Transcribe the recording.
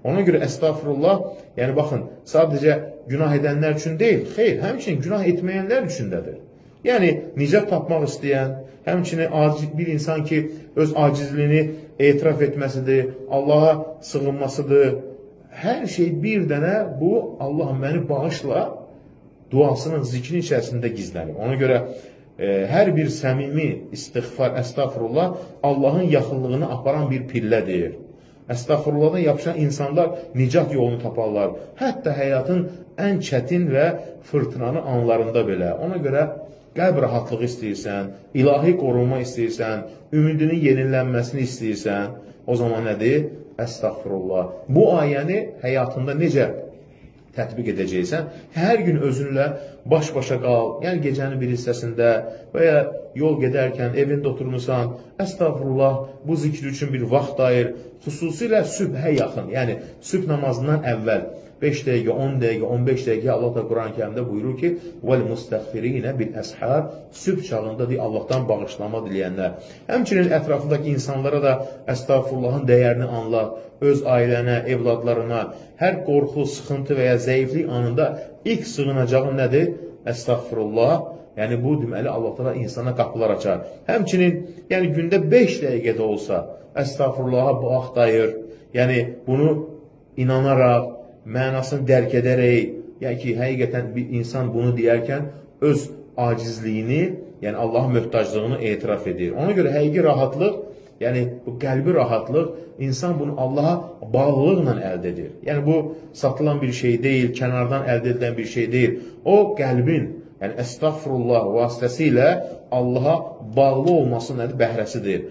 Ona görə əstağfurullah, yəni baxın, sadəcə günah edənlər üçün deyil, xeyr, həmçinin günah etməyənlər üçündədir. Yəni, nicat tapmaq istəyən, həmçinin bir insan ki, öz acizliyini etiraf etməsidir, Allaha sığınmasıdır. Hər şey bir dənə bu, Allahım məni bağışla duasının, zikrin içərisində gizlənir. Ona görə hər bir səmimi istiğfar, əstağfurullah Allahın yaxınlığını aparan bir pillədir. Əstağfurullahdan yapışan insanlar nicat yolunu taparlar. Hətta həyatın ən çətin və fırtınalı anlarında belə. Ona görə qəlb rahatlığı istəyirsən, ilahi qorunma istəyirsən, ümidinin yenilənməsini istəyirsən, o zaman nədir? Əstağfurullah. Bu ayəni həyatında necə tətbiq edəcəksən, hər gün özünlə baş-başa qal, yəni gecənin bir hissəsində və ya yol gedərkən, evində oturmuşsan, əstağfurullah, bu zikri üçün bir vaxt ayır, xüsusilə sübhə yaxın, yəni sübh namazından əvvəl 5 dəqiqə, 10 dəqiqə, 15 dəqiqə Allah da Quran-ı Kərimdə buyurur ki, وَالْمُسْتَغْفِرِينَ بِالْأَسْحَارِ sübh çağında Allahdan bağışlama diləyənlər. Həmçinin ətrafındakı insanlara da əstağfurullahın dəyərini anlat, öz ailənə, evladlarına, hər qorxu, sıxıntı və ya zəiflik anında ilk sığınacağın nədir? Əstağfurullah. Yəni bu deməli Allah da insana qapılar açar. Həmçinin yəni gündə 5 dəqiqə də olsa əstağfurullaha vaxt ayır. Yəni bunu inanaraq, mənasını dərk edərək, yəni ki, həqiqətən bir insan bunu deyərkən öz acizliyini, yəni Allahın möhtaclığını etiraf edir. Ona görə həqiqi rahatlıq, yəni bu qəlbi rahatlıq, insan bunu Allaha bağlılıqla əldə edir. Yəni bu satılan bir şey deyil, kənardan əldə edilən bir şey deyil. O qəlbin, yəni əstağfurullah vasitəsilə Allaha bağlı olması nədir? Bəhrəsidir.